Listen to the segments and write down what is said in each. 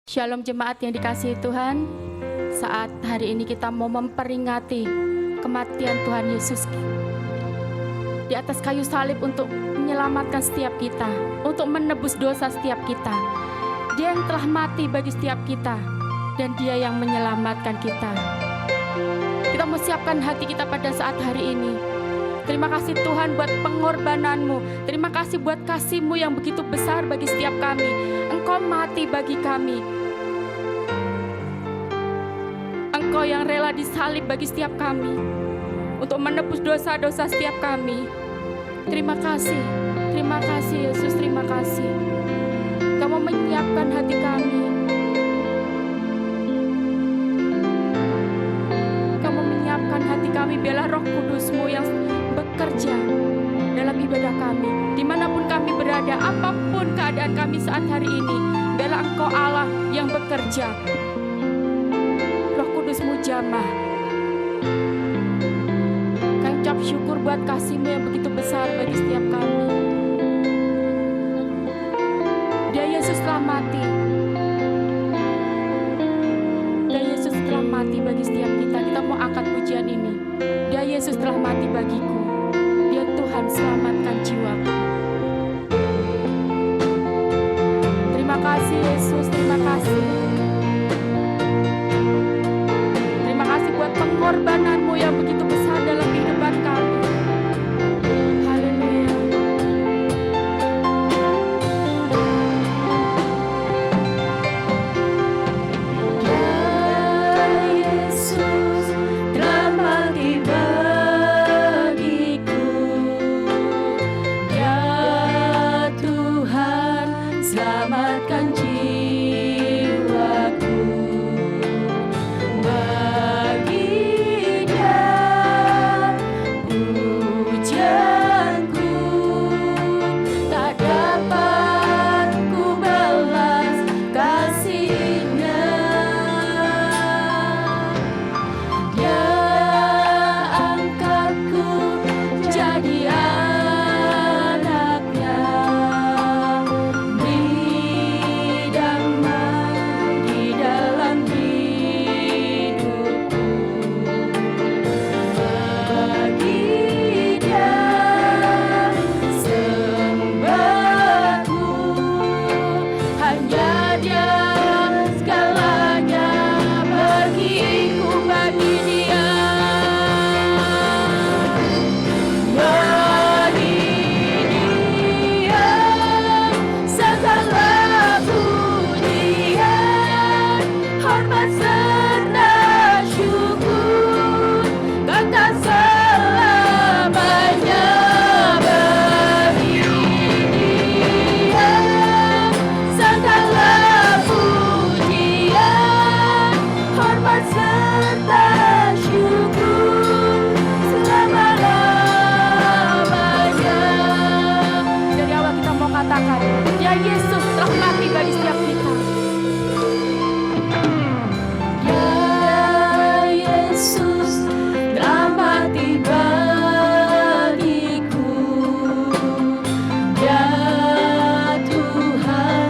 Shalom jemaat yang dikasihi Tuhan. Saat hari ini kita mau memperingati kematian Tuhan Yesus di atas kayu salib untuk menyelamatkan setiap kita, untuk menebus dosa setiap kita. Dia yang telah mati bagi setiap kita, dan Dia yang menyelamatkan kita. Kita mau siapkan hati kita pada saat hari ini. Terima kasih Tuhan buat pengorbanan-Mu. Terima kasih buat kasih-Mu yang begitu besar bagi setiap kami. Engkau mati bagi kami. Engkau yang rela disalib bagi setiap kami, untuk menebus dosa-dosa setiap kami. Terima kasih Yesus, terima kasih. Kamu menyiapkan hati kami. Kamu menyiapkan hati kami, biarlah Roh Kudus-Mu yang bekerja dalam ibadah kami. Dimanapun kami berada, apapun keadaan kami saat hari ini, biarlah Engkau Allah yang bekerja. Roh Kudus-Mu jamah. Kami ucap syukur buat kasih-Mu yang begitu besar bagi setiap kami. Dia Yesus telah mati. Dia Yesus telah mati bagi setiap kita. Kita mau angkat pujian ini. Dia Yesus telah mati bagiku. Dia Tuhan, selamatkan jiwaku. Terima kasih Yesus, terima kasih. Terima kasih buat pengorbanan-Mu yang begitu besar dalam kehidupan kami. Haleluya. Dia Yesus telah mati bagiku. Dia Tuhan, selamatkan jiwaku. Bagi Dia pujianku, tak dapat ku balas kasih-Nya. Dia angkatku jadi anaknya, beri damai di dalam hidupku. Bagi Dia sembahku, hanya Dia segalanya bagiku. Bagi Dia, bagi Dia segala pujian, hormat serta syukur, kekal selamanya. Bagi Dia segala pujian, hormat serta syukur, selama-lamanya. Dari awal kita mau katakan, Dia Yesus telah mati bagi setiap kita. Dia Yesus telah mati bagiku. Dia Tuhan,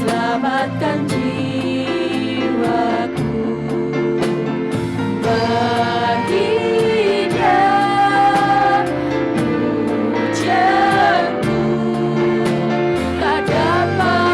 selamatkan jiwaku. Bagi Dia pujianku, tak dapat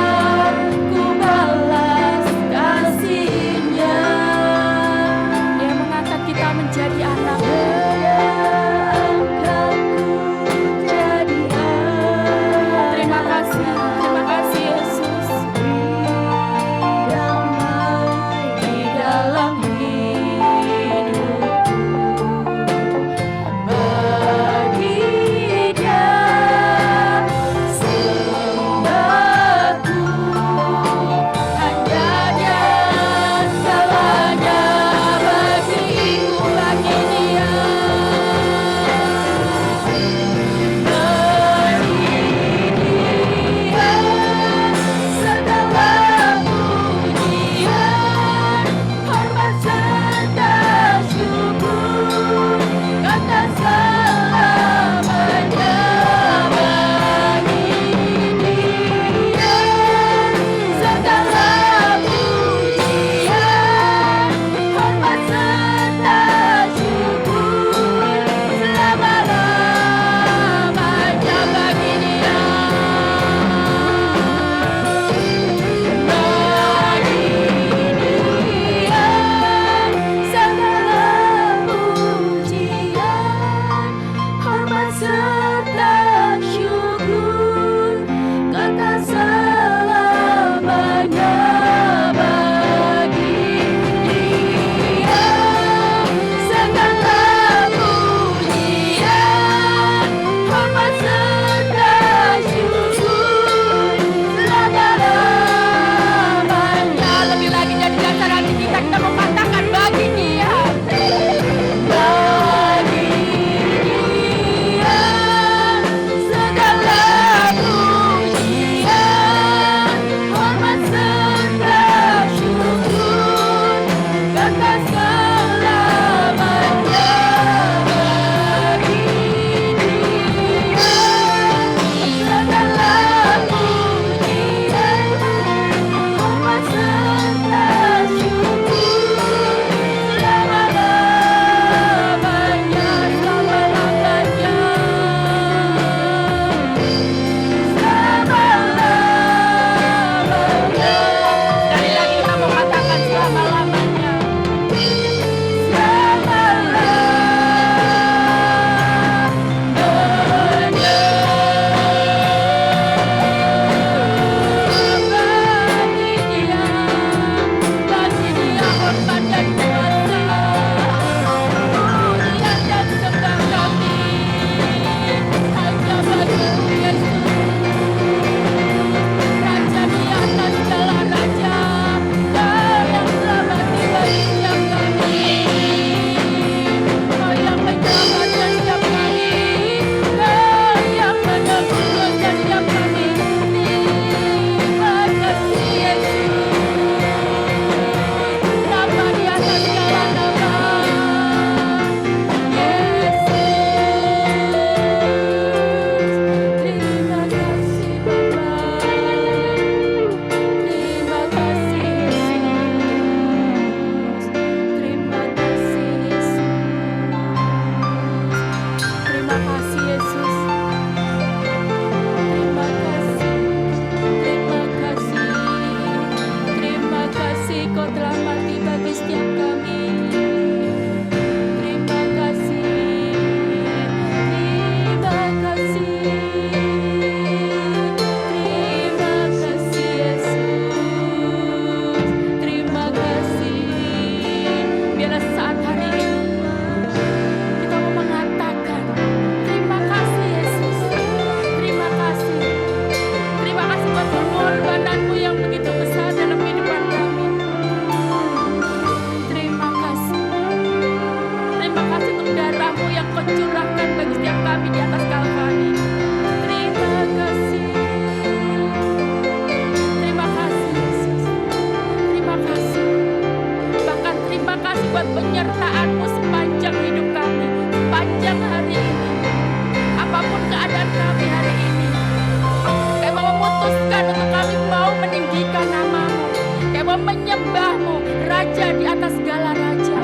raja di atas segala raja.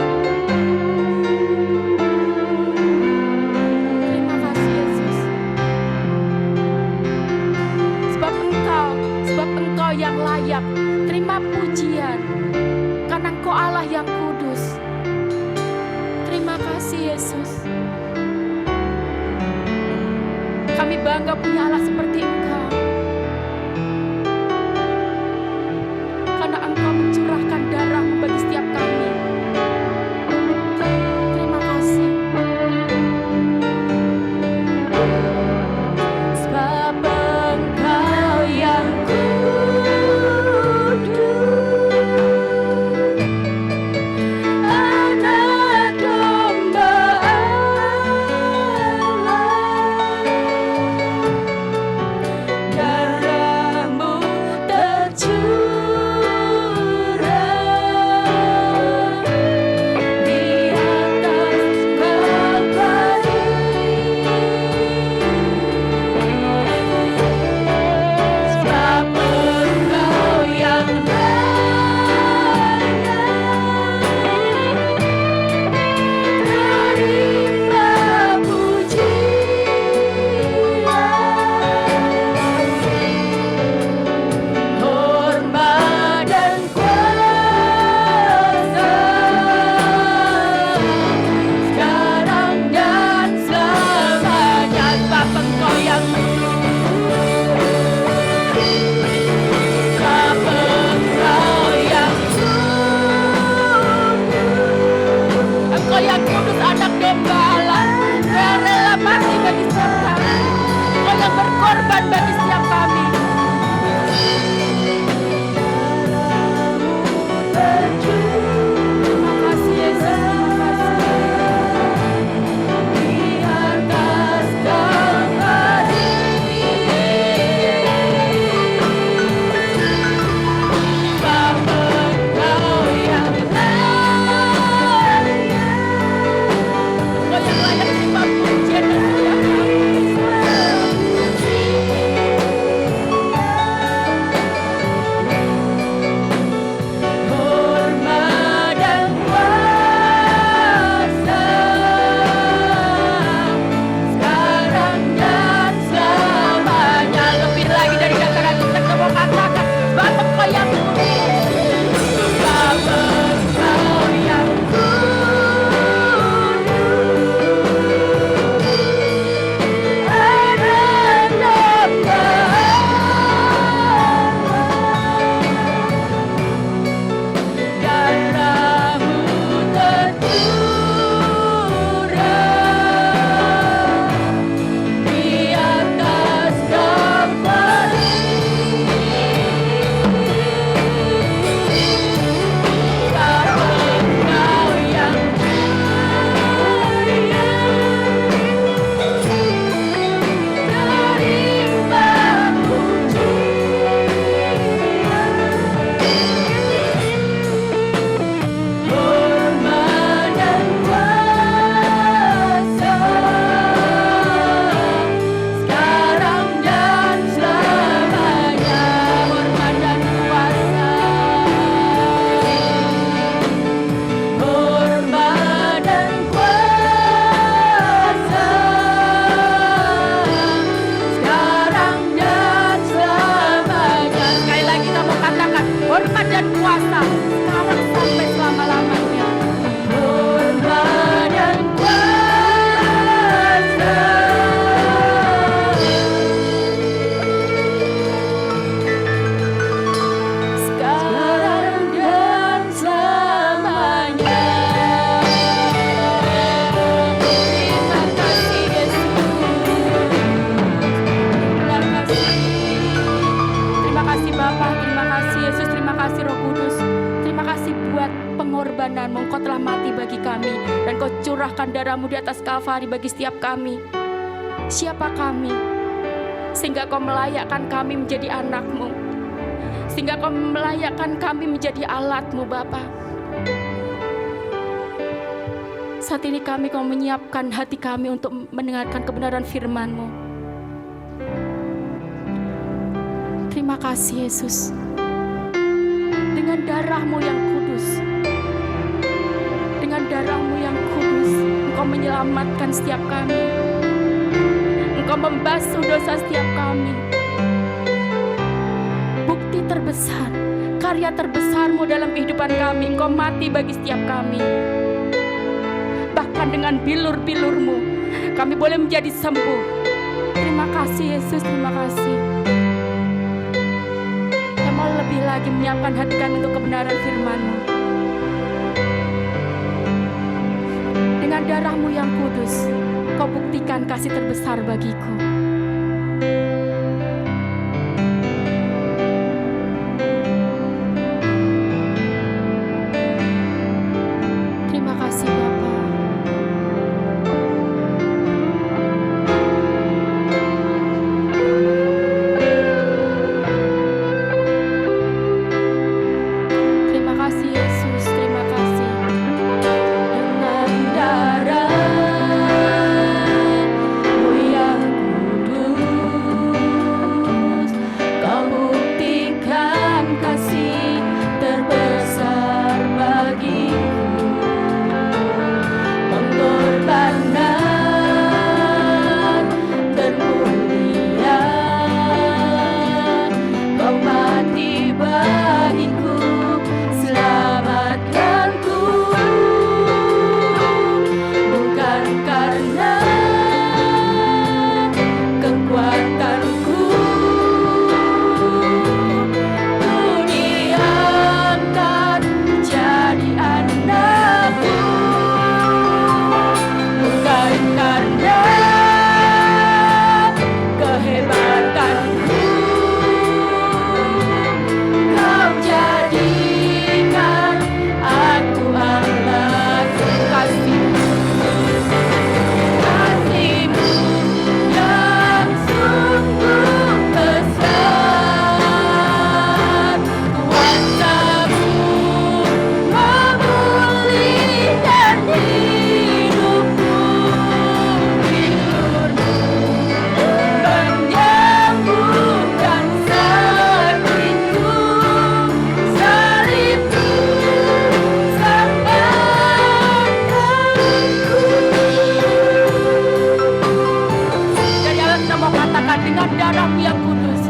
Terima kasih Yesus. Sebab Engkau yang layak. Terima pujian. Karena Engkau Allah yang kudus. Terima kasih Yesus. Kami bangga punya Allah seperti Engkau. Karena Engkau mencurahkan darah-Mu bagi setiap kami. Terima kasih. Sebab Engkau yang kudus, Anak Domba darah-Mu tercurah di atas Kalvari. Sebab Engkau yang layak, terima pujian, hormat dan kuasa, sekarang dan selamanya. Sebab Engkau yang Sebab Engkau yang Engkau yang kudus, Anak Domba Allah, yang rela mati bagi setiap kami. Engkau yang berkorban bagi setiap kami. Terima kasih Yesus, terima kasih. Di atas Kalvari, sebab Engkau yang layak, Engkau yang layak terima pujian dan setiap kami. Hormat dan kuasa, sekarang dan selamanya. Lebih lagi dari kata-kata kita mau katakan, sebab Engkau yang kudus, sebab Engkau yang kudus, Anak Domba darah-Mu tercurah di atas Kalvari. Sebab Engkau yang layak, terima pujian, hormat dan kuasa, sekarang dan selamanya. Hormat dan kuasa, hormat dan kuasa, sekarang dan selamanya. Sekali lagi kita mau katakan, hormat dan kuasa sekarang sampai selama-lamanya. Hormat dan kuasa, sekarang dan selamanya. Terima kasih Yesus. Terima kasih. Terima kasih Bapa, terima kasih Yesus, terima kasih Roh Kudus. Terima kasih buat pengorbanan-Mu. Engkau telah mati bagi kami dan Kau curahkan darah-Mu di atas Kalvari bagi setiap kami. Siapa kami? Sehingga Kau melayakkan kami menjadi anak-Mu. Sehingga Kau melayakkan kami menjadi alat-Mu Bapa. Saat ini kami Kau menyiapkan hati kami untuk mendengarkan kebenaran firman-Mu. Terima kasih Yesus. Dengan darah-Mu yang kudus, darah-Mu yang kudus, Engkau menyelamatkan setiap kami. Engkau membasuh dosa setiap kami. Bukti terbesar, karya terbesar-Mu dalam kehidupan kami, Engkau mati bagi setiap kami. Bahkan dengan bilur-bilur-Mu, kami boleh menjadi sembuh. Terima kasih Yesus, terima kasih. Kami mau lebih lagi menyiapkan hati kami untuk kebenaran firman-Mu. Dengan darah-Mu yang kudus, Kau buktikan kasih terbesar bagiku. Terima kasih Bapa. Terima kasih Yesus, terima kasih. Dengan darah-Mu yang kudus, Kau buktikan kasih terbesar bagiku. Pengorbanan termulia, Kau mati bagiku, selamatkanku. Bukan karena kekuatanku, ku diangkat jadi anakmu. Bukan karena kehebatanku, Kau jadikan aku anak-Mu. Kasih-Mu yang sungguh besar, kuasa-Mu memulihkan hidupku. Bilur-Mu menyembuhkan sakitku. Salib-Mu Jadi ayo kita mau katakan dengan darah-Mu yang kudus.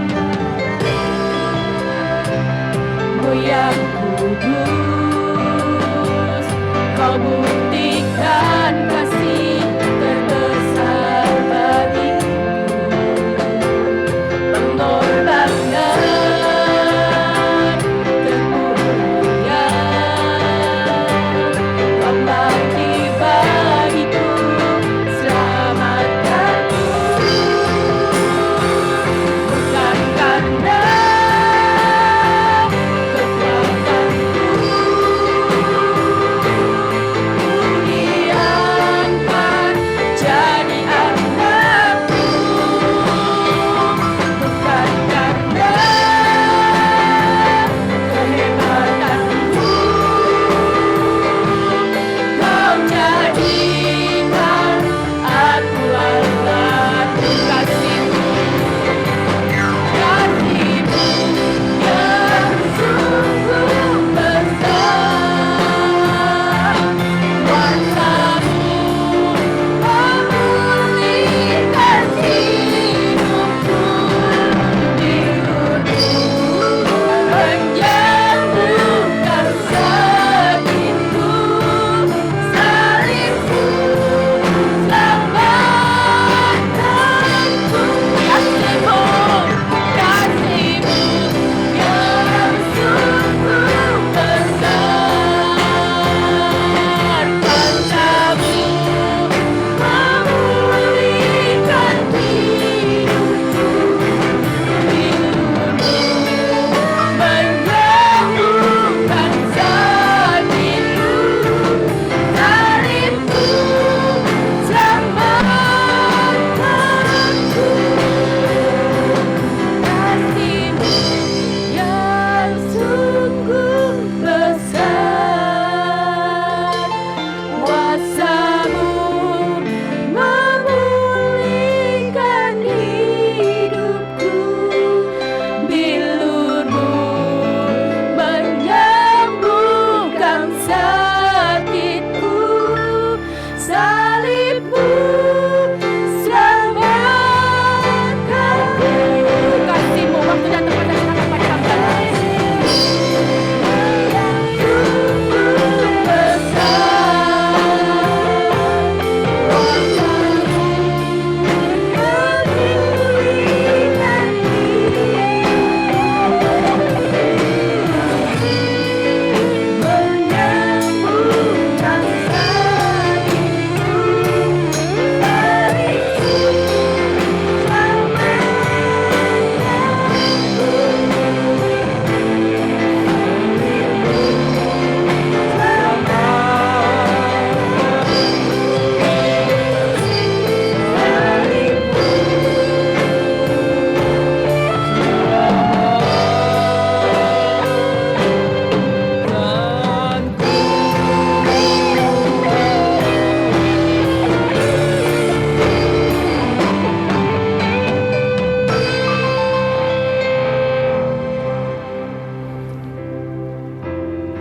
Mu yang kudus, Kau buktikan kasih terbesar bagiku. Pengorbanan termulia, Kau mati bagiku, selamatkanku. Bukan karena kekuatanku,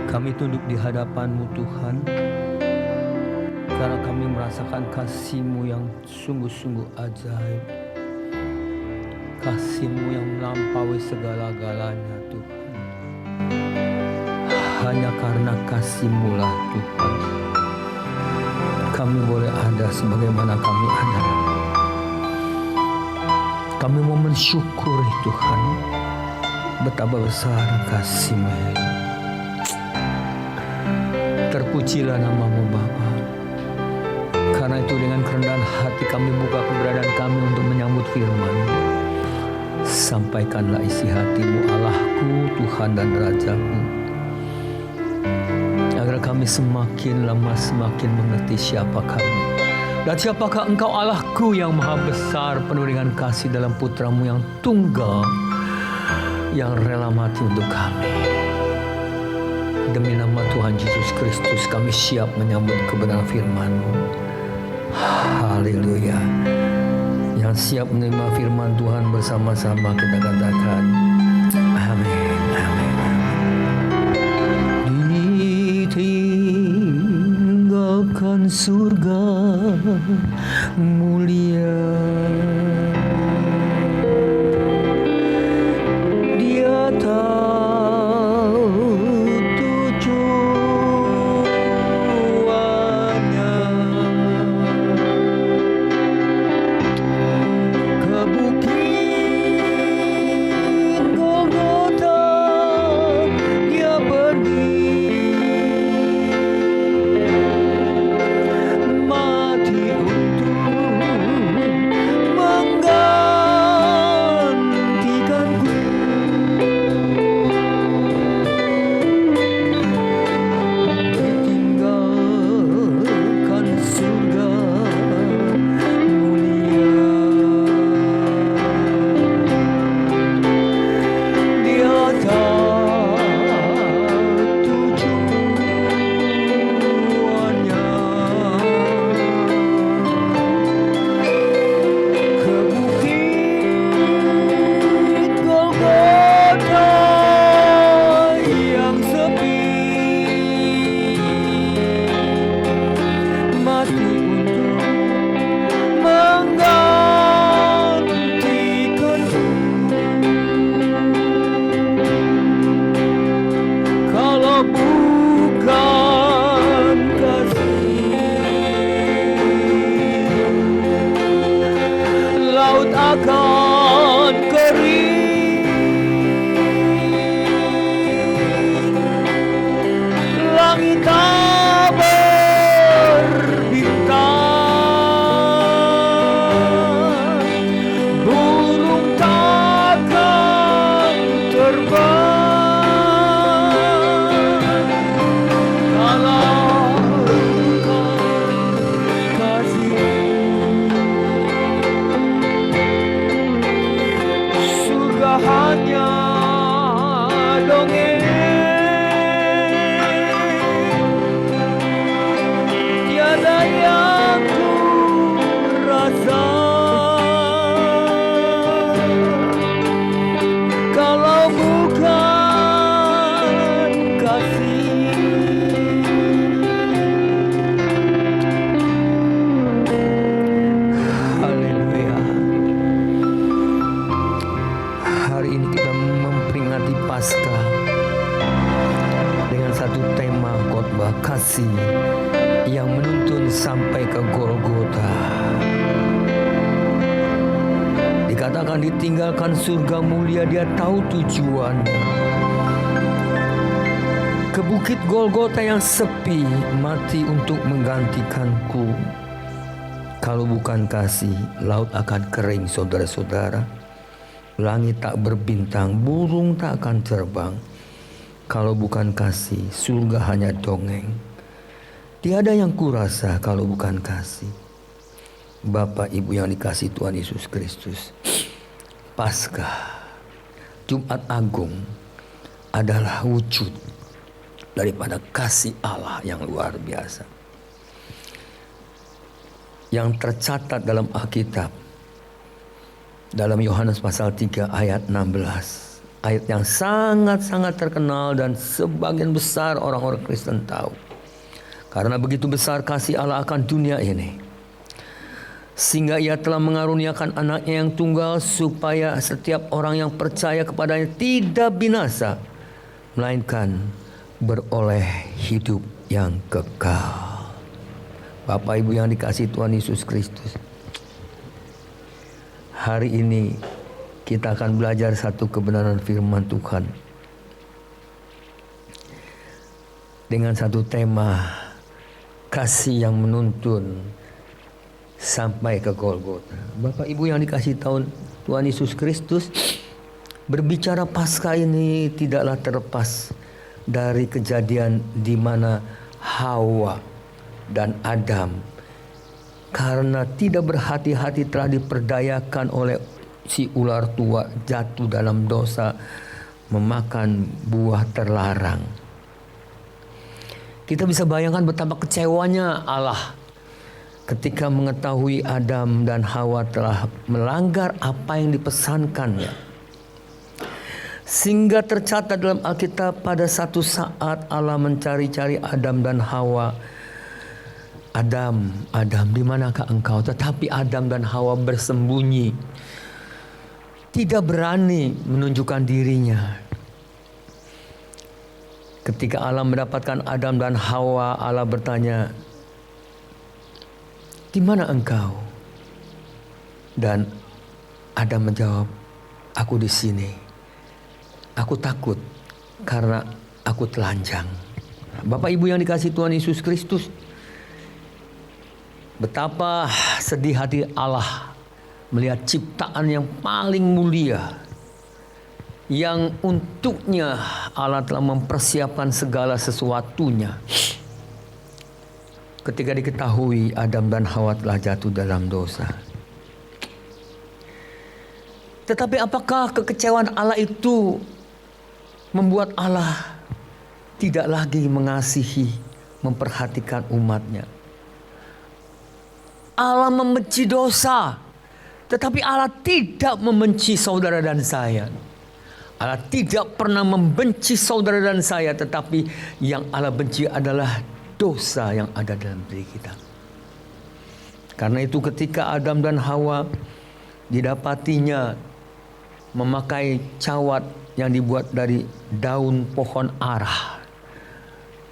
Kami tunduk di hadapan-Mu Tuhan, karena kami merasakan kasih-Mu yang sungguh-sungguh ajaib. Kasih-Mu yang melampaui segala-galanya Tuhan. Hanya karena kasih-Mu lah Tuhan, kami boleh ada sebagaimana kami ada. Kami mau mensyukuri Tuhan, betapa besar kasih-Mu. Terpujilah nama-Mu Bapa. Karena itu dengan kerendahan hati kami buka keberadaan kami untuk menyambut firman-Mu. Sampaikanlah isi hati-Mu Allahku, Tuhan dan Rajaku, agar kami semakin lama semakin mengerti siapa kami dan siapakah Engkau Allahku yang maha besar, penuh dengan kasih dalam Putra-Mu yang tunggal, yang rela mati untuk kami. Demi nama Tuhan Yesus Kristus kami siap menyambut kebenaran firman-Mu. Haleluya. Yang siap menerima firman Tuhan bersama-sama kita katakan amin, amin, amin. Ditinggalkan surga mulia, Dia tahu tujuannya. Ke bukit Golgota Dia pergi, mati untuk menggantikanku. Ditinggalkan surga mulia, Dia tahu tujuannya. Ke bukit Golgota yang sepi, mati untuk menggantikanku. Kalau bukan kasih, laut akan kering, langit tak berbintang, burung takkan terbang. Kalau bukan kasih, surga hanya dongeng, tiada yang ku rasa. Kalau bukan kasih, haleluya. Hari ini kita memperingati Paskah dengan satu tema khotbah kasih yang menuntun sampai ke Golgota. Dikatakan ditinggalkan surga mulia, Dia tahu tujuannya. Ke bukit Golgota yang sepi, mati untuk menggantikanku. Kalau bukan kasih, laut akan kering saudara-saudara. Langit tak berbintang, burung tak akan terbang. Kalau bukan kasih, surga hanya dongeng. Tiada yang kurasa kalau bukan kasih. Bapak Ibu yang dikasihi Tuhan Yesus Kristus, Paskah, Jumat Agung adalah wujud daripada kasih Allah yang luar biasa, yang tercatat dalam Alkitab. Dalam Yohanes pasal 3 ayat 16, Ayat yang sangat-sangat terkenal dan sebagian besar orang-orang Kristen tahu. Karena begitu besar kasih Allah akan dunia ini, sehingga Ia telah mengaruniakan anaknya yang tunggal, supaya setiap orang yang percaya kepadanya tidak binasa, melainkan beroleh hidup yang kekal. Bapak Ibu yang dikasihi Tuhan Yesus Kristus, hari ini kita akan belajar satu kebenaran firman Tuhan dengan satu tema, kasih yang menuntun sampai ke Golgota. Bapak Ibu yang dikasihi Tuhan Yesus Kristus, berbicara Paskah ini tidaklah terlepas dari kejadian di mana Hawa dan Adam karena tidak berhati-hati telah diperdayakan oleh si ular tua, jatuh dalam dosa, memakan buah terlarang. Kita bisa bayangkan betapa kecewanya Allah ketika mengetahui Adam dan Hawa telah melanggar apa yang dipesankannya. Sehingga tercatat dalam Alkitab, pada satu saat Allah mencari-cari Adam dan Hawa. Adam, Adam, di manakah engkau? Tetapi Adam dan Hawa bersembunyi, tidak berani menunjukkan dirinya. Ketika Allah mendapatkan Adam dan Hawa, Allah bertanya, "Di mana engkau?" Dan Adam menjawab, "Aku di sini. Aku takut karena aku telanjang." Bapak Ibu yang dikasihi Tuhan Yesus Kristus, betapa sedih hati Allah melihat ciptaan yang paling mulia, yang untuknya Allah telah mempersiapkan segala sesuatunya. Ketika diketahui Adam dan Hawa telah jatuh dalam dosa. Tetapi apakah kekecewaan Allah itu membuat Allah tidak lagi mengasihi, memperhatikan umatnya? Allah membenci dosa, tetapi Allah tidak membenci saudara dan saya. Allah tidak pernah membenci saudara dan saya, tetapi yang Allah benci adalah dosa yang ada dalam diri kita. Karena itu ketika Adam dan Hawa didapatinya memakai cawat yang dibuat dari daun pohon ara,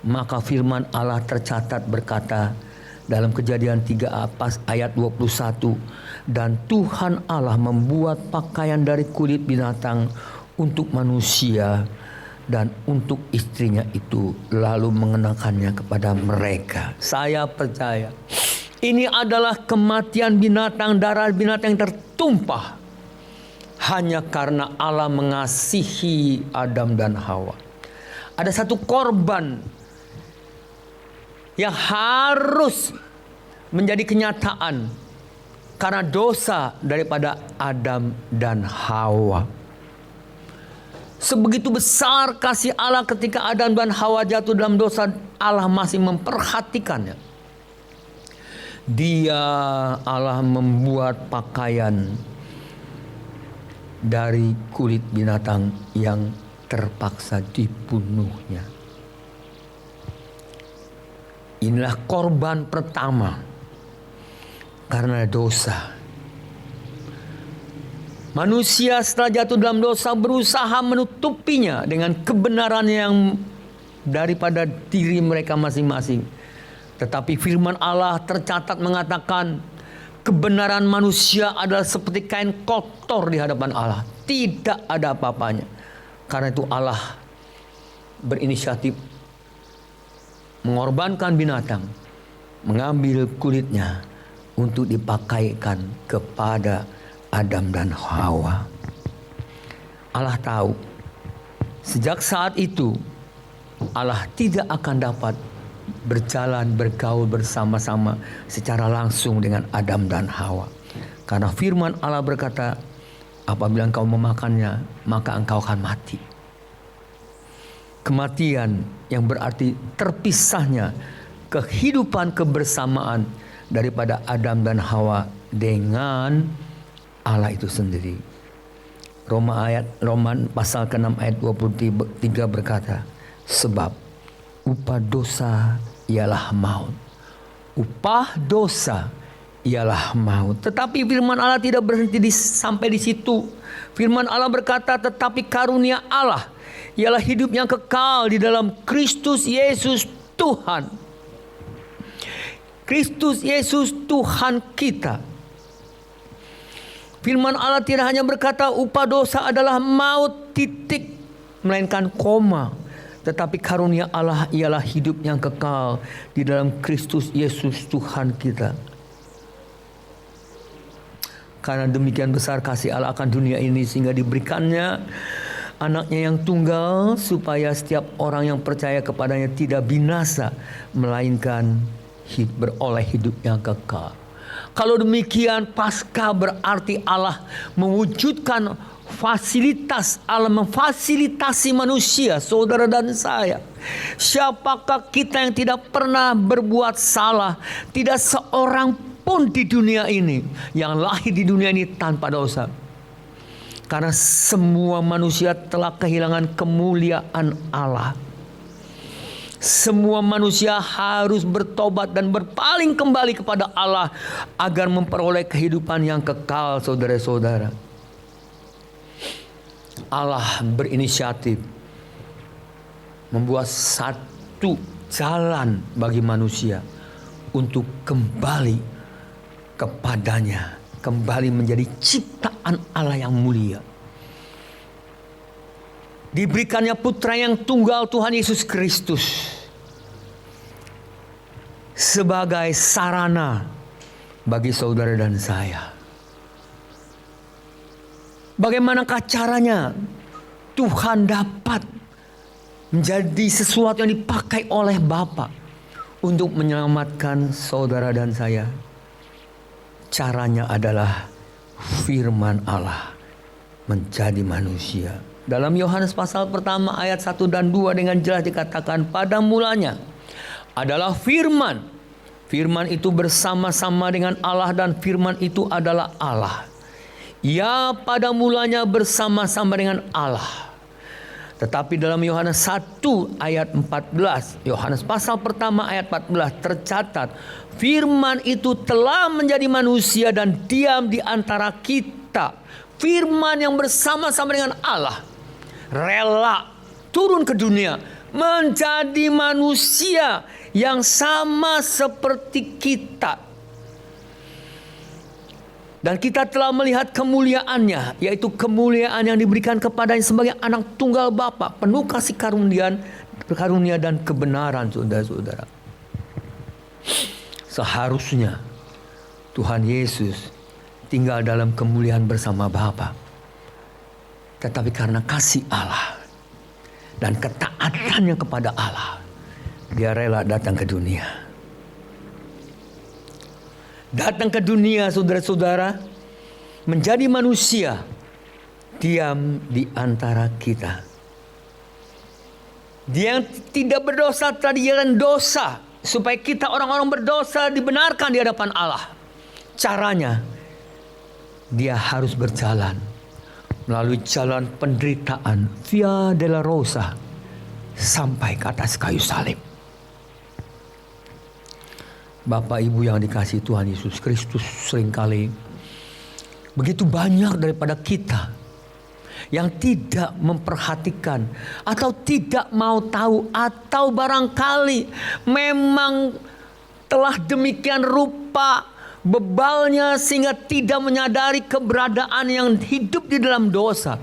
maka firman Allah tercatat berkata dalam Kejadian 3 ayat 21, "Dan Tuhan Allah membuat pakaian dari kulit binatang untuk manusia dan untuk istrinya itu, lalu mengenakannya kepada mereka." Saya percaya ini adalah kematian binatang, darah binatang yang tertumpah hanya karena Allah mengasihi Adam dan Hawa. Ada satu korban yang harus menjadi kenyataan karena dosa daripada Adam dan Hawa. Sebegitu besar kasih Allah ketika Adam dan Hawa jatuh dalam dosa, Allah masih memperhatikannya. Allah membuat pakaian dari kulit binatang yang terpaksa dibunuhnya. Inilah korban pertama karena dosa. Manusia setelah jatuh dalam dosa berusaha menutupinya dengan kebenaran yang daripada diri mereka masing-masing. Tetapi firman Allah tercatat mengatakan kebenaran manusia adalah seperti kain kotor di hadapan Allah. Tidak ada apa-apanya. Karena itu Allah berinisiatif mengorbankan binatang, mengambil kulitnya untuk dipakaikan kepada Adam dan Hawa. Allah tahu sejak saat itu Allah tidak akan dapat bergaul bersama-sama secara langsung dengan Adam dan Hawa. Karena firman Allah berkata, apabila engkau memakannya, maka engkau akan mati. Kematian yang berarti terpisahnya kehidupan kebersamaan daripada Adam dan Hawa dengan Allah itu sendiri. Roman pasal ke-6 ayat 23 berkata, sebab upah dosa ialah maut. Upah dosa ialah maut. Tetapi firman Allah tidak berhenti sampai di situ. Firman Allah berkata, tetapi karunia Allah ialah hidup yang kekal di dalam Kristus Yesus Tuhan. Kristus Yesus Tuhan kita. Firman Allah tidak hanya berkata upah dosa adalah maut titik, melainkan koma. Tetapi karunia Allah ialah hidup yang kekal di dalam Kristus Yesus Tuhan kita. Karena demikian besar kasih Allah akan dunia ini, sehingga diberikannya anaknya yang tunggal, supaya setiap orang yang percaya kepadanya tidak binasa, melainkan beroleh hidup yang kekal. Kalau demikian, Paskah berarti Allah mewujudkan fasilitas, Allah memfasilitasi manusia, saudara dan saya. Siapakah kita yang tidak pernah berbuat salah? Tidak seorang pun di dunia ini yang lahir di dunia ini tanpa dosa. Karena semua manusia telah kehilangan kemuliaan Allah. Semua manusia harus bertobat dan berpaling kembali kepada Allah agar memperoleh kehidupan yang kekal, saudara-saudara. Allah berinisiatif membuat satu jalan bagi manusia untuk kembali kepadanya, kembali menjadi ciptaan Allah yang mulia. Diberikannya putra yang tunggal, Tuhan Yesus Kristus, sebagai sarana bagi saudara dan saya. Bagaimanakah caranya Tuhan dapat menjadi sesuatu yang dipakai oleh Bapa untuk menyelamatkan saudara dan saya? Caranya adalah firman Allah menjadi manusia. Dalam Yohanes pasal pertama ayat 1 dan 2 dengan jelas dikatakan, pada mulanya adalah firman. Firman itu bersama-sama dengan Allah dan firman itu adalah Allah. Ia pada mulanya bersama-sama dengan Allah. Tetapi dalam Yohanes 1 ayat 14, Yohanes pasal pertama ayat 14 tercatat, firman itu telah menjadi manusia dan diam di antara kita. Firman yang bersama-sama dengan Allah rela turun ke dunia, menjadi manusia yang sama seperti kita. Dan kita telah melihat kemuliaannya, yaitu kemuliaan yang diberikan kepadanya sebagai anak tunggal Bapa, penuh kasih karunia dan kebenaran, saudara-saudara. Seharusnya Tuhan Yesus tinggal dalam kemuliaan bersama Bapa. Tetapi karena kasih Allah dan ketaatannya kepada Allah, dia rela datang ke dunia. Datang ke dunia, saudara-saudara, menjadi manusia, diam di antara kita. Dia yang tidak berdosa telah dijadikan dosa, supaya kita orang-orang berdosa dibenarkan di hadapan Allah. Caranya, dia harus berjalan melalui jalan penderitaan, Via Dolorosa, sampai ke atas kayu salib. Bapak Ibu yang dikasihi Tuhan Yesus Kristus, seringkali begitu banyak daripada kita yang tidak memperhatikan atau tidak mau tahu, atau barangkali memang telah demikian rupa bebalnya sehingga tidak menyadari keberadaan yang hidup di dalam dosa,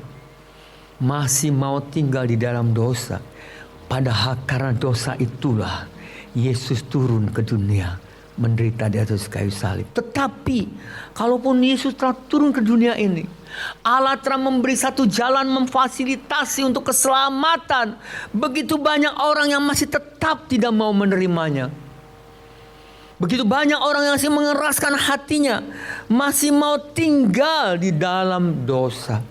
masih mau tinggal di dalam dosa. Padahal karena dosa itulah Yesus turun ke dunia, menderita di atas kayu salib. Tetapi kalaupun Yesus telah turun ke dunia ini, Allah telah memberi satu jalan memfasilitasi untuk keselamatan. Begitu banyak orang yang masih tetap tidak mau menerimanya. Begitu banyak orang yang masih mengeraskan hatinya, masih mau tinggal di dalam dosa,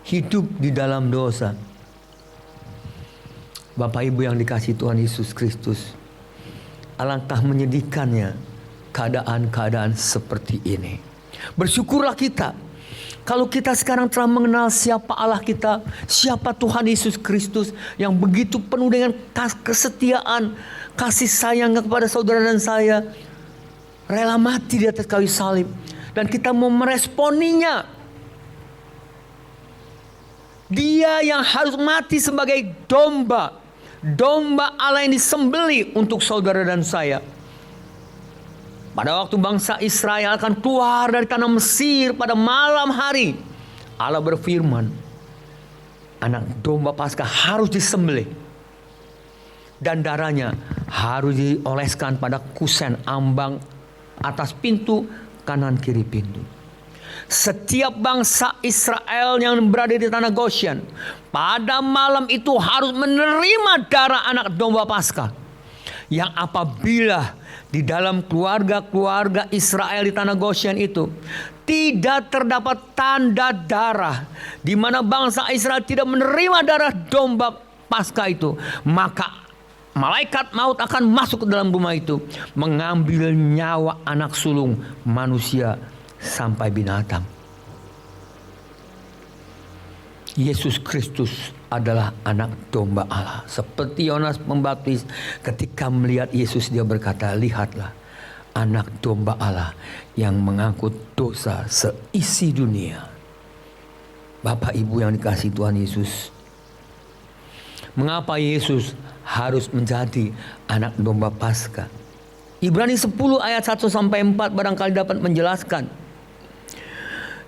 hidup di dalam dosa. Bapak Ibu yang dikasihi Tuhan Yesus Kristus, alangkah menyedihkannya keadaan-keadaan seperti ini. Bersyukurlah kita Kalau kita sekarang telah mengenal siapa Allah kita, siapa Tuhan Yesus Kristus yang begitu penuh dengan kesetiaan, kasih sayang kepada saudara dan saya, rela mati di atas kayu salib, dan kita mau meresponinya. Dia yang harus mati sebagai domba Allah yang disembelih untuk saudara dan saya. Pada waktu bangsa Israel akan keluar dari tanah Mesir pada malam hari, Allah berfirman, anak domba Paskah harus disembelih dan darahnya harus dioleskan pada kusen ambang atas pintu kanan kiri pintu. Setiap bangsa Israel yang berada di tanah Goshen pada malam itu harus menerima darah anak domba Paskah, yang apabila di dalam keluarga-keluarga Israel di tanah Goshen itu tidak terdapat tanda darah, di mana bangsa Israel tidak menerima darah domba Paskah itu, maka malaikat maut akan masuk ke dalam rumah itu, mengambil nyawa anak sulung manusia sampai binatang. Yesus Kristus adalah anak domba Allah. Seperti Yohanes Pembaptis, ketika melihat Yesus dia berkata, lihatlah anak domba Allah yang mengangkut dosa seisi dunia. Bapak Ibu yang dikasihi Tuhan Yesus, mengapa Yesus harus menjadi anak domba Paskah? Ibrani 10 ayat 1 sampai 4 barangkali dapat menjelaskan.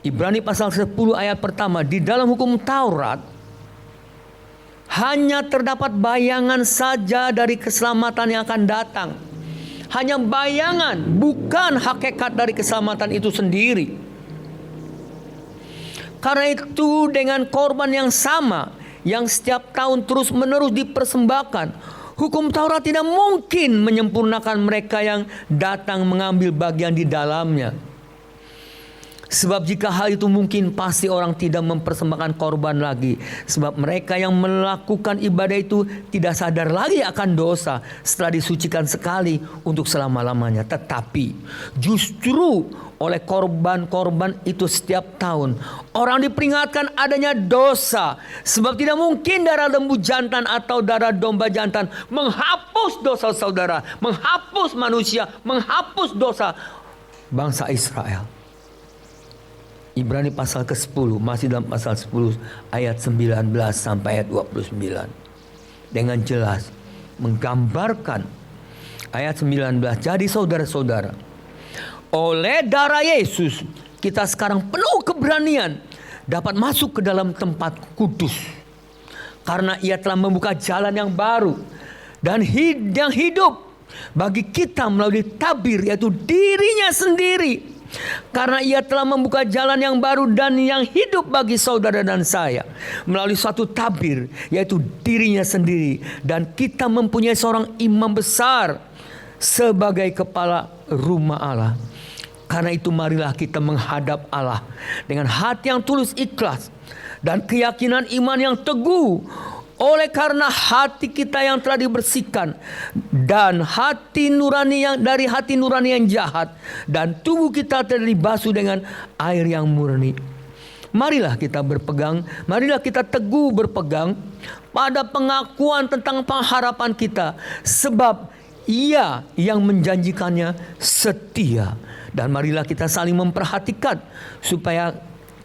Ibrani pasal 10 ayat pertama, di dalam hukum Taurat hanya terdapat bayangan saja dari keselamatan yang akan datang. Hanya bayangan, bukan hakikat dari keselamatan itu sendiri. Karena itu dengan korban yang sama, yang setiap tahun terus menerus dipersembahkan, hukum Taurat tidak mungkin menyempurnakan mereka yang datang mengambil bagian di dalamnya. Sebab jika hal itu mungkin, pasti orang tidak mempersembahkan korban lagi. Sebab mereka yang melakukan ibadah itu tidak sadar lagi akan dosa setelah disucikan sekali untuk selama-lamanya. Tetapi justru oleh korban-korban itu setiap tahun orang diperingatkan adanya dosa. Sebab tidak mungkin darah lembu jantan atau darah domba jantan menghapus dosa saudara, menghapus manusia, menghapus dosa bangsa Israel. Ibrani pasal ke-10, masih dalam pasal 10 ayat 19 sampai ayat 29. Dengan jelas menggambarkan ayat 19. Jadi saudara-saudara, oleh darah Yesus kita sekarang penuh keberanian dapat masuk ke dalam tempat kudus. Karena ia telah membuka jalan yang baru dan yang hidup bagi kita melalui tabir, yaitu dirinya sendiri. Karena ia telah membuka jalan yang baru dan yang hidup bagi saudara dan saya melalui suatu tabir, yaitu dirinya sendiri. Dan kita mempunyai seorang imam besar sebagai kepala rumah Allah. Karena itu marilah kita menghadap Allah dengan hati yang tulus ikhlas dan keyakinan iman yang teguh. Oleh karena hati kita yang telah dibersihkan dan hati nurani yang dari hati nurani yang jahat, dan tubuh kita telah dibasuh dengan air yang murni. Marilah kita berpegang, marilah kita teguh berpegang pada pengakuan tentang pengharapan kita, sebab Ia yang menjanjikannya setia. Dan marilah kita saling memperhatikan supaya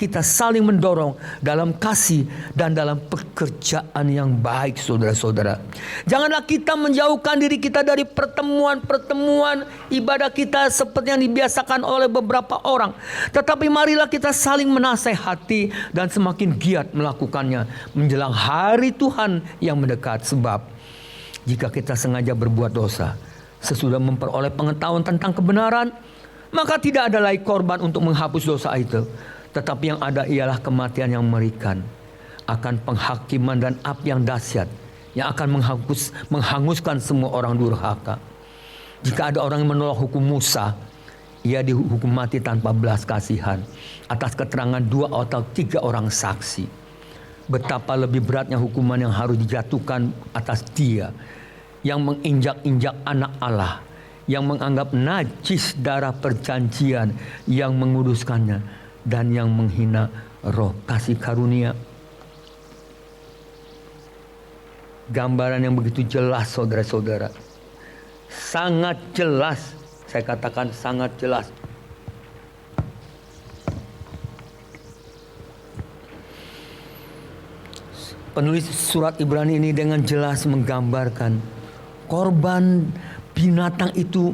kita saling mendorong dalam kasih dan dalam pekerjaan yang baik, saudara-saudara. Janganlah kita menjauhkan diri kita dari pertemuan-pertemuan ibadah kita seperti yang dibiasakan oleh beberapa orang. Tetapi marilah kita saling menasehati dan semakin giat melakukannya menjelang hari Tuhan yang mendekat. Sebab jika kita sengaja berbuat dosa sesudah memperoleh pengetahuan tentang kebenaran, maka tidak ada lagi korban untuk menghapus dosa itu. Tetapi yang ada ialah kematian yang mengerikan, akan penghakiman dan api yang dahsyat yang akan menghanguskan semua orang durhaka. Jika ada orang yang menolak hukum Musa, ia dihukum mati tanpa belas kasihan atas keterangan 2 atau 3 orang saksi. Betapa lebih beratnya hukuman yang harus dijatuhkan atas dia yang menginjak-injak anak Allah, yang menganggap najis darah perjanjian yang menguduskannya, dan yang menghina roh kasih karunia. Gambaran yang begitu jelas saudara-saudara. Sangat jelas, saya katakan sangat jelas. Penulis surat Ibrani ini dengan jelas menggambarkan korban binatang itu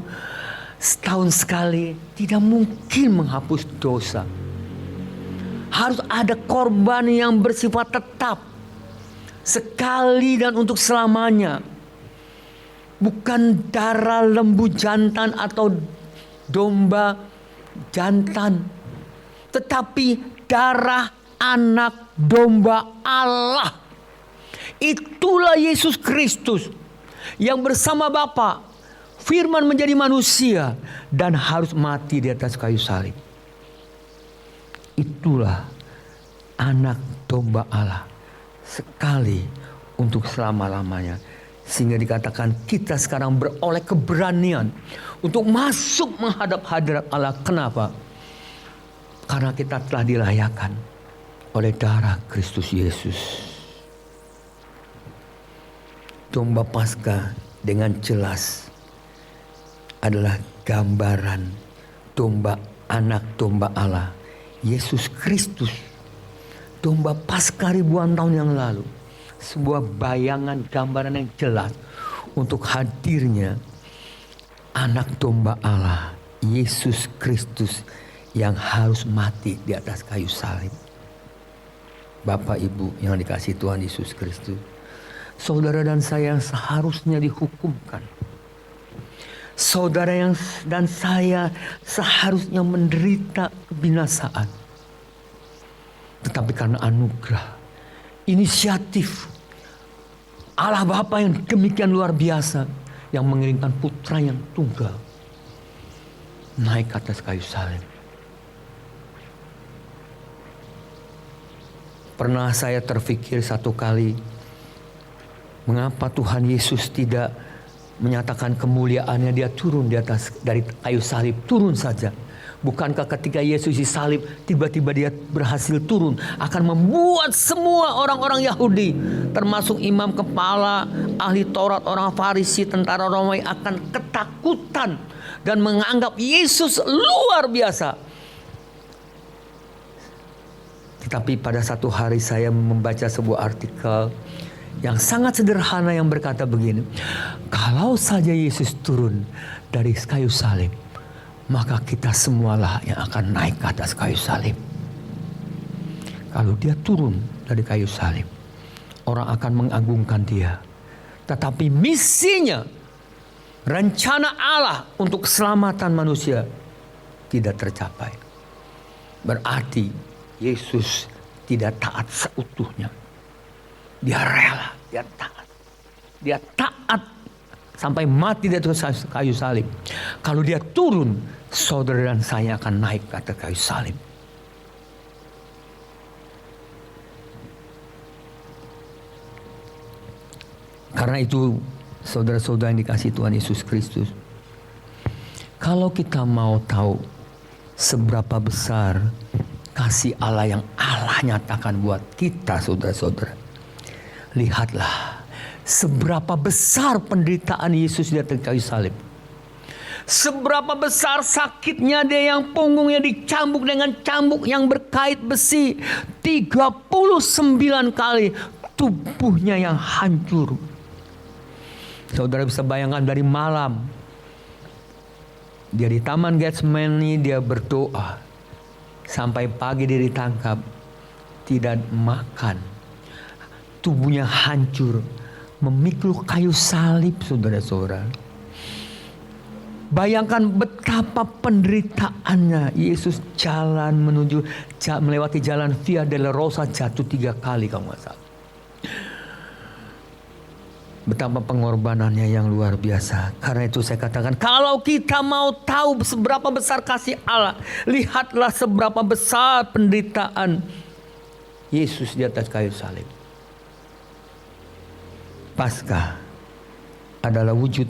setahun sekali tidak mungkin menghapus dosa. Harus ada korban yang bersifat tetap, sekali dan untuk selamanya. Bukan darah lembu jantan atau domba jantan, tetapi darah anak domba Allah. Itulah Yesus Kristus yang bersama Bapa firman menjadi manusia dan harus mati di atas kayu salib. Itulah anak domba Allah sekali untuk selama-lamanya. Sehingga dikatakan kita sekarang beroleh keberanian untuk masuk menghadap hadirat Allah. Kenapa? Karena kita telah dilayakan oleh darah Kristus Yesus. Domba Paskah dengan jelas adalah gambaran domba anak domba Allah, Yesus Kristus. Domba Paskah ribuan tahun yang lalu, sebuah bayangan gambaran yang jelas untuk hadirnya anak domba Allah, Yesus Kristus yang harus mati di atas kayu salib. Bapak Ibu yang dikasihi Tuhan Yesus Kristus, saudara dan saya yang seharusnya dihukumkan, saudara yang dan saya seharusnya menderita kebinasaan, tetapi karena anugerah, inisiatif Allah Bapa yang demikian luar biasa, yang mengirimkan putra yang tunggal naik ke atas kayu salib. Pernah saya terfikir satu kali, mengapa Tuhan Yesus tidak menyatakan kemuliaannya, dia turun di atas dari kayu salib, turun saja. Bukankah ketika Yesus disalib tiba-tiba dia berhasil turun, akan membuat semua orang-orang Yahudi termasuk imam kepala, ahli Taurat, orang Farisi, tentara Romawi akan ketakutan dan menganggap Yesus luar biasa. Tetapi pada satu hari saya membaca sebuah artikel yang sangat sederhana yang berkata begini, kalau saja Yesus turun dari kayu salib, maka kita semualah yang akan naik ke atas kayu salib. Kalau dia turun dari kayu salib, orang akan mengagungkan dia. Tetapi misinya, rencana Allah untuk keselamatan manusia tidak tercapai. Berarti Yesus tidak taat seutuhnya. Dia rela, dia taat. Dia taat sampai mati di atas kayu salib. Kalau dia turun, saudara dan saya akan naik ke atas kayu salib. Karena itu, saudara-saudara yang dikasihi Tuhan Yesus Kristus, kalau kita mau tahu seberapa besar kasih Allah yang Allah nyatakan buat kita, saudara-saudara, lihatlah seberapa besar penderitaan Yesus di atas kayu salib. Seberapa besar sakitnya dia yang punggungnya dicambuk dengan cambuk yang berkait besi 39 kali, tubuhnya yang hancur. Saudara bisa bayangkan dari malam dia di Taman Getsemani, dia berdoa sampai pagi dia ditangkap, tidak makan, tubuhnya hancur, memikul kayu salib, saudara-saudara. Bayangkan betapa penderitaannya. Yesus jalan melewati jalan Via Dolorosa, jatuh 3 kali kalau nggak salah. Betapa pengorbanannya yang luar biasa. Karena itu saya katakan, kalau kita mau tahu seberapa besar kasih Allah, lihatlah seberapa besar penderitaan Yesus di atas kayu salib. Paskah adalah wujud,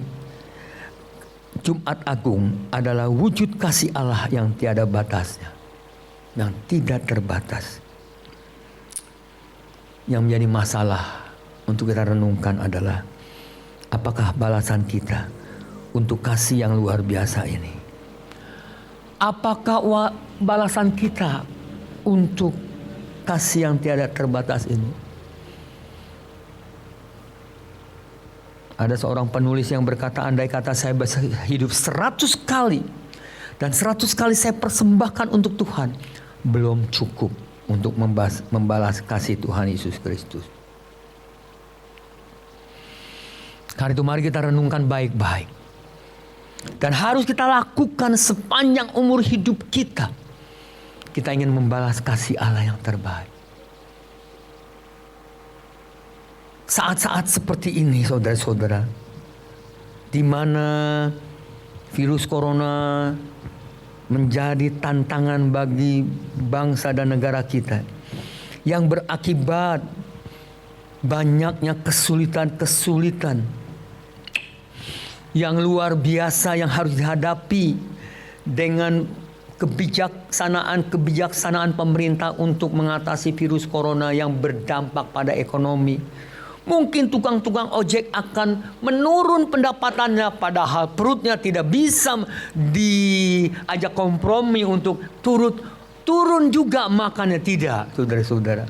Jumat Agung adalah wujud kasih Allah yang tiada batasnya. yang tidak terbatas. Yang menjadi masalah untuk kita renungkan adalah apakah balasan kita untuk kasih yang luar biasa ini? Apakah balasan kita untuk kasih yang tiada terbatas ini? Ada seorang penulis yang berkata, andai kata saya hidup 100 kali dan 100 kali saya persembahkan untuk Tuhan, belum cukup untuk membalas kasih Tuhan Yesus Kristus. Karena itu mari kita renungkan baik-baik. Dan harus kita lakukan sepanjang umur hidup kita. Kita ingin membalas kasih Allah yang terbaik. Saat-saat seperti ini saudara-saudara, di mana virus corona menjadi tantangan bagi bangsa dan negara kita, yang berakibat banyaknya kesulitan-kesulitan yang luar biasa yang harus dihadapi dengan kebijaksanaan pemerintah untuk mengatasi virus corona yang berdampak pada ekonomi. Mungkin tukang-tukang ojek akan menurun pendapatannya, padahal perutnya tidak bisa diajak kompromi untuk turun juga makannya, tidak, saudara-saudara.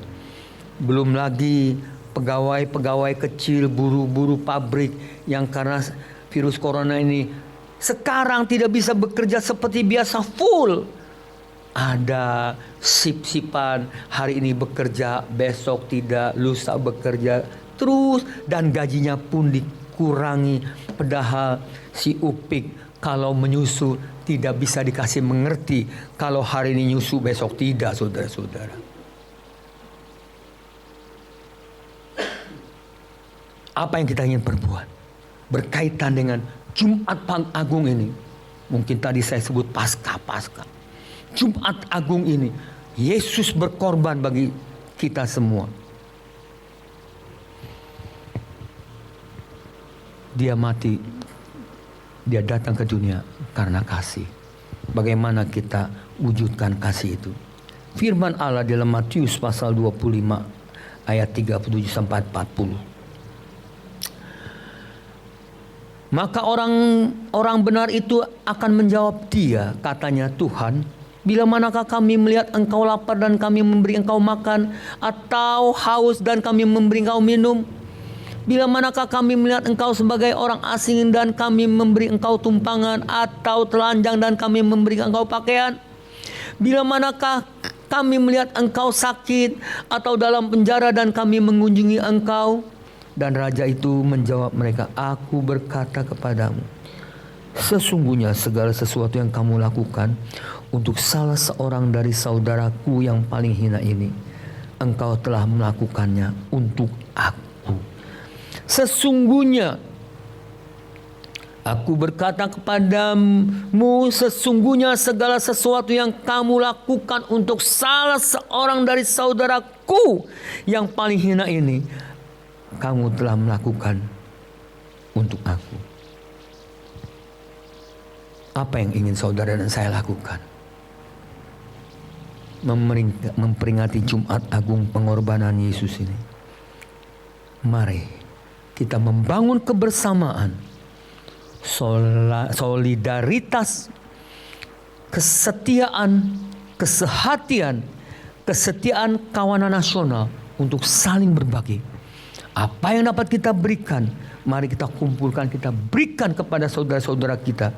Belum lagi pegawai-pegawai kecil, buruh-buruh pabrik yang karena virus corona ini sekarang tidak bisa bekerja seperti biasa full. Ada sip-sipan, hari ini bekerja, besok tidak, lusa bekerja terus, dan gajinya pun dikurangi. Padahal si Upik kalau menyusu tidak bisa dikasih mengerti kalau hari ini nyusu besok tidak, saudara-saudara. Apa yang kita ingin perbuat berkaitan dengan Jumat Agung ini? Mungkin tadi saya sebut Paskah. Jumat Agung ini Yesus berkorban bagi kita semua. Dia mati, dia datang ke dunia karena kasih. Bagaimana kita wujudkan kasih itu? Firman Allah dalam Matius pasal 25 ayat 37 sampai 40. Maka orang benar itu akan menjawab dia, katanya, Tuhan, bila manakah kami melihat engkau lapar dan kami memberi engkau makan, atau haus dan kami memberi engkau minum? Bila manakah kami melihat engkau sebagai orang asing dan kami memberi engkau tumpangan, atau telanjang dan kami memberi engkau pakaian? Bila manakah kami melihat engkau sakit atau dalam penjara dan kami mengunjungi engkau? Dan raja itu menjawab mereka, aku berkata kepadamu, sesungguhnya segala sesuatu yang kamu lakukan untuk salah seorang dari saudaraku yang paling hina ini, engkau telah melakukannya untuk aku. Sesungguhnya aku berkata kepadamu, sesungguhnya segala sesuatu yang kamu lakukan untuk salah seorang dari saudaraku yang paling hina ini, kamu telah melakukan untuk aku. Apa yang ingin saudara dan saya lakukan? Memperingati Jumat Agung pengorbanan Yesus ini. Mari kita membangun kebersamaan, solidaritas, kesetiaan, kesehatian, kesetiaan kawanan nasional untuk saling berbagi. Apa yang dapat kita berikan, mari kita kumpulkan, kita berikan kepada saudara-saudara kita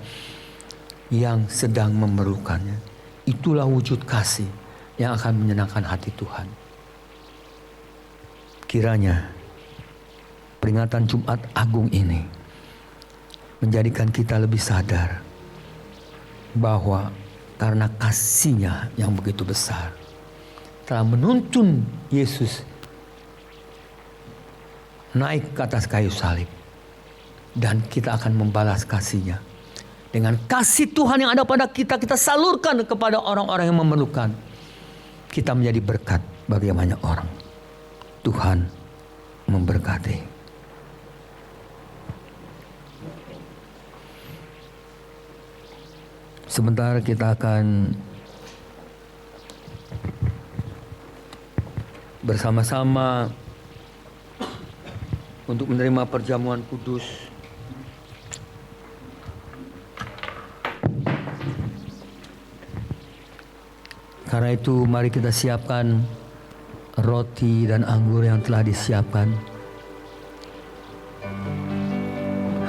yang sedang memerlukannya. Itulah wujud kasih yang akan menyenangkan hati Tuhan. Kiranya peringatan Jumat Agung ini menjadikan kita lebih sadar bahwa karena kasih-Nya yang begitu besar telah menuntun Yesus naik ke atas kayu salib, dan kita akan membalas kasih-Nya dengan kasih Tuhan yang ada pada kita. Kita salurkan kepada orang-orang yang memerlukan. Kita menjadi berkat bagi banyak orang. Tuhan memberkati. Sebentar kita akan bersama-sama untuk menerima perjamuan kudus. Karena itu mari kita siapkan roti dan anggur yang telah disiapkan.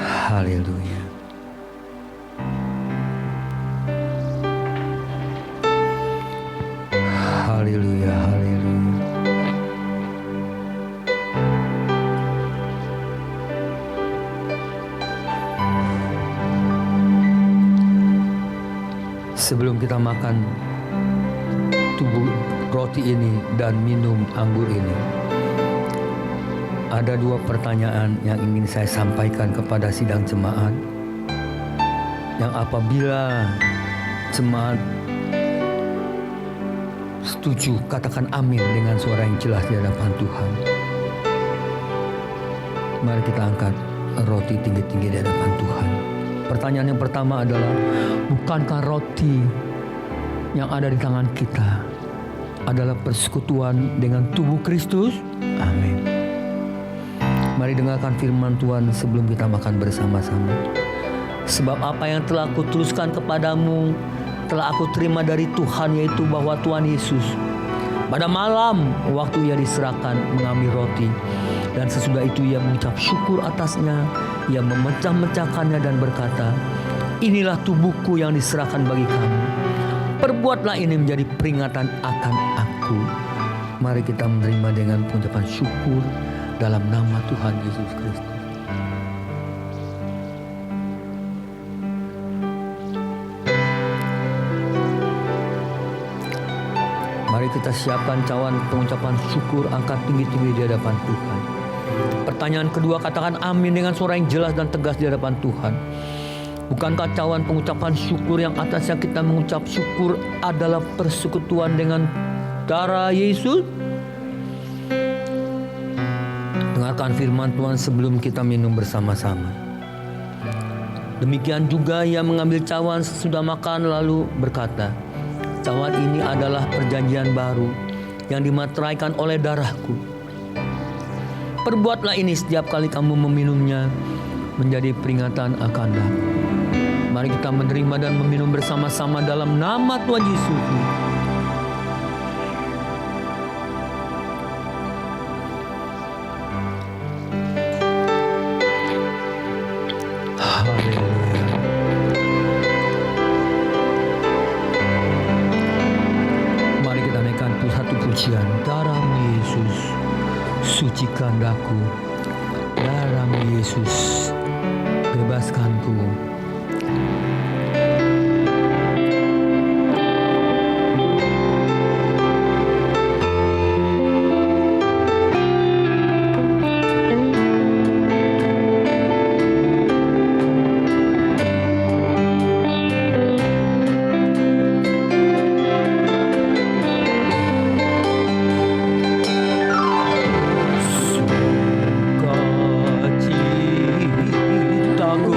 Haleluya. Haleluya, haleluya. Sebelum kita makan tubuh roti ini dan minum anggur ini, ada dua pertanyaan yang ingin saya sampaikan kepada sidang jemaat. Yang apabila jemaat setuju, katakan amin dengan suara yang jelas di hadapan Tuhan. Mari kita angkat roti tinggi-tinggi di hadapan Tuhan. Pertanyaan yang pertama adalah, bukankah roti yang ada di tangan kita adalah persekutuan dengan tubuh Kristus? Amin. Mari dengarkan firman Tuhan sebelum kita makan bersama-sama. Sebab apa yang telah aku tuliskan kepadamu telah aku terima dari Tuhan, yaitu bahwa Tuhan Yesus pada malam waktu ia diserahkan mengambil roti, dan sesudah itu ia mengucap syukur atasnya, ia memecah-mecahkannya dan berkata, inilah tubuhku yang diserahkan bagi kamu. Perbuatlah ini menjadi peringatan akan aku. Mari kita menerima dengan pengucapan syukur dalam nama Tuhan Yesus Kristus. Mari kita siapkan cawan pengucapan syukur, angkat tinggi-tinggi di hadapan Tuhan. Pertanyaan kedua, katakan amin dengan suara yang jelas dan tegas di hadapan Tuhan. Bukankah cawan pengucapan syukur yang atasnya kita mengucap syukur adalah persekutuan dengan darah Yesus? Dengarkan firman Tuhan sebelum kita minum bersama-sama. Demikian juga ia mengambil cawan sesudah makan lalu berkata, cawan ini adalah perjanjian baru yang dimateraikan oleh darahku. Perbuatlah ini setiap kali kamu meminumnya menjadi peringatan akan aku. Mari kita menerima dan meminum bersama-sama dalam nama Tuhan Yesus. Haleluya. Mari kita naikkan satu pujian. Darah-Mu Yesus, sucikan daku. Darah-Mu Yesus, bebaskanku. Sukacitaku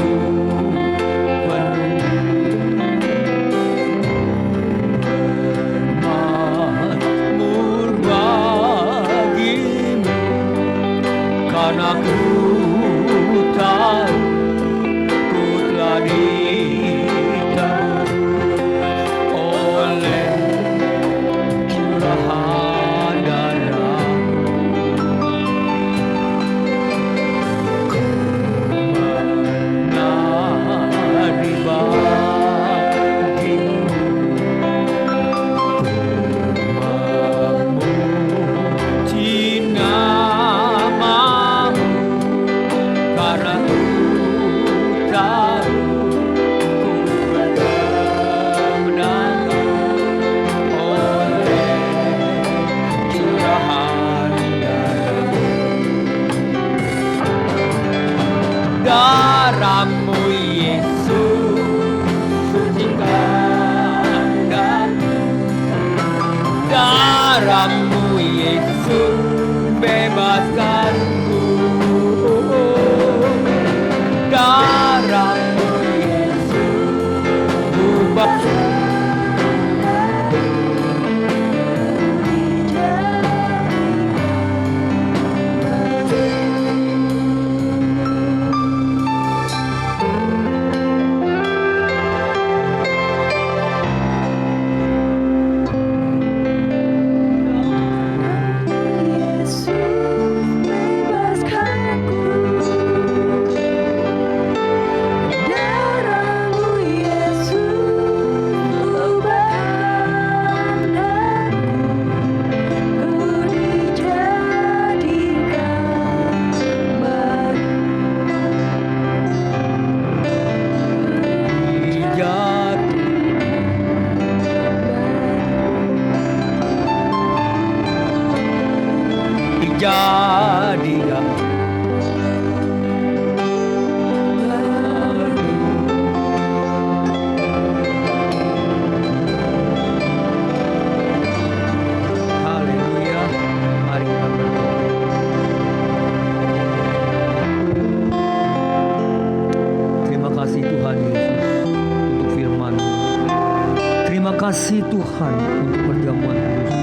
kasih Tuhan untuk perjamuan kudus.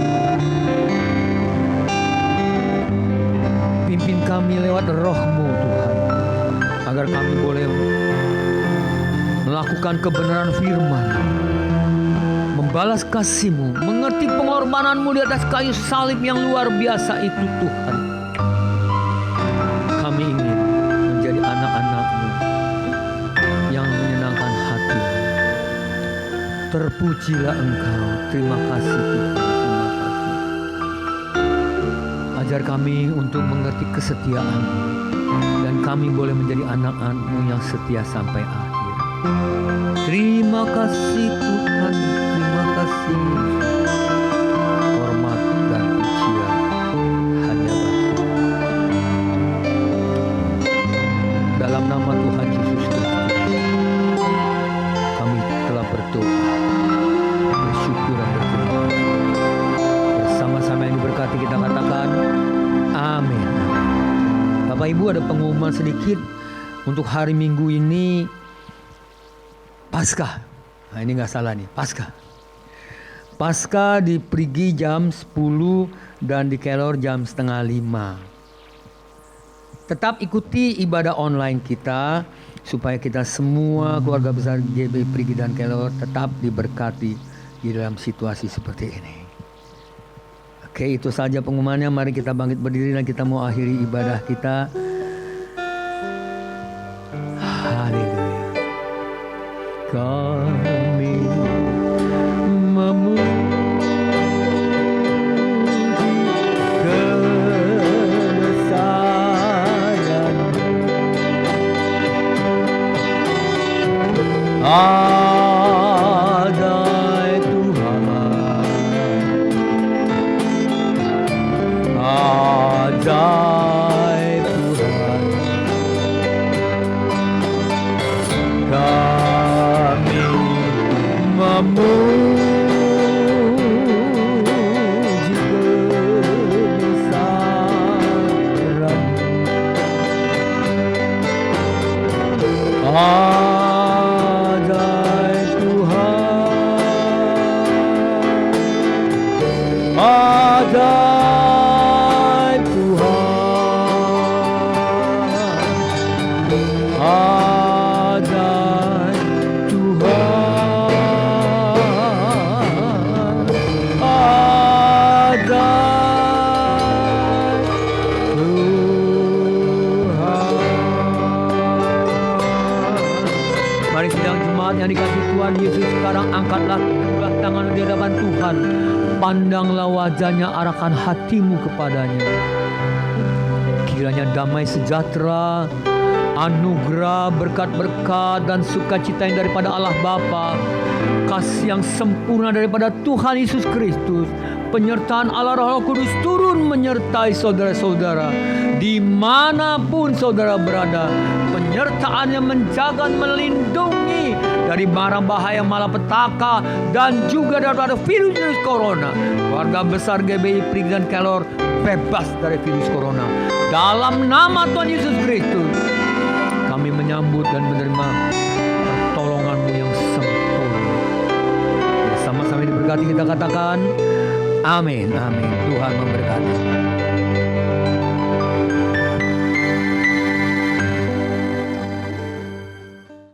Pimpin kami lewat roh-Mu Tuhan, agar kami boleh melakukan kebenaran firman, membalas kasih-Mu, mengerti pengorbanan-Mu di atas kayu salib yang luar biasa itu Tuhan. Kami ingin menjadi anak-anak-Mu yang menyenangkan hati. Terpujilah Engkau. Terima kasih Tuhan, terima kasih. Ajar kami untuk mengerti kesetiaan-Mu, dan kami boleh menjadi anak-anak-Mu yang setia sampai akhir. Terima kasih Tuhan, terima kasih. Hormat dan pujian hanya bagi dalam nama Tuhan Yesus Kristus kami telah berdoa, bersyukur dan berterima kasih. Bersama-sama yang diberkati kita katakan amin. Bapak Ibu, ada pengumuman sedikit untuk hari Minggu ini, Paskah. Nah, ini nggak salah nih, Paskah. Paskah di Prigi jam 10 dan di Kelor jam 4:30. Tetap ikuti ibadah online kita supaya kita semua keluarga besar GB Prigi dan Kelor tetap diberkati di dalam situasi seperti ini. Oke, itu saja pengumumannya. Mari kita bangkit berdiri dan kita mau akhiri ibadah kita. Haleluya. Kami memuji kebesaran-Mu. Adai Tuhan, adai Tuhan, kami memuji kebesaran-Mu. Adai Tuhan, adai Tuhan, adai Tuhan, adai Tuhan. Mari sidang jemaat yang dikasihi Tuhan Yesus, sekarang angkatlah kedua tangan di hadapan Tuhan. Pandanglah wajahnya, arahkan hatimu kepadanya. Kiranya damai sejahtera, anugerah, berkat-berkat dan sukacita yang daripada Allah Bapa, kasih yang sempurna daripada Tuhan Yesus Kristus, penyertaan Allah Roh Kudus turun menyertai saudara-saudara dimanapun saudara berada. Penyertaannya menjaga, melindungi dari mara bahaya malapetaka dan juga daripada virus corona. Keluarga besar GBI Prigi dan Kelor bebas dari virus corona. Dalam nama Tuhan Yesus Kristus, kami menyambut dan menerima pertolongan-Mu yang sempurna. Bersama-sama diberkati kita katakan amin, amin. Tuhan memberkati.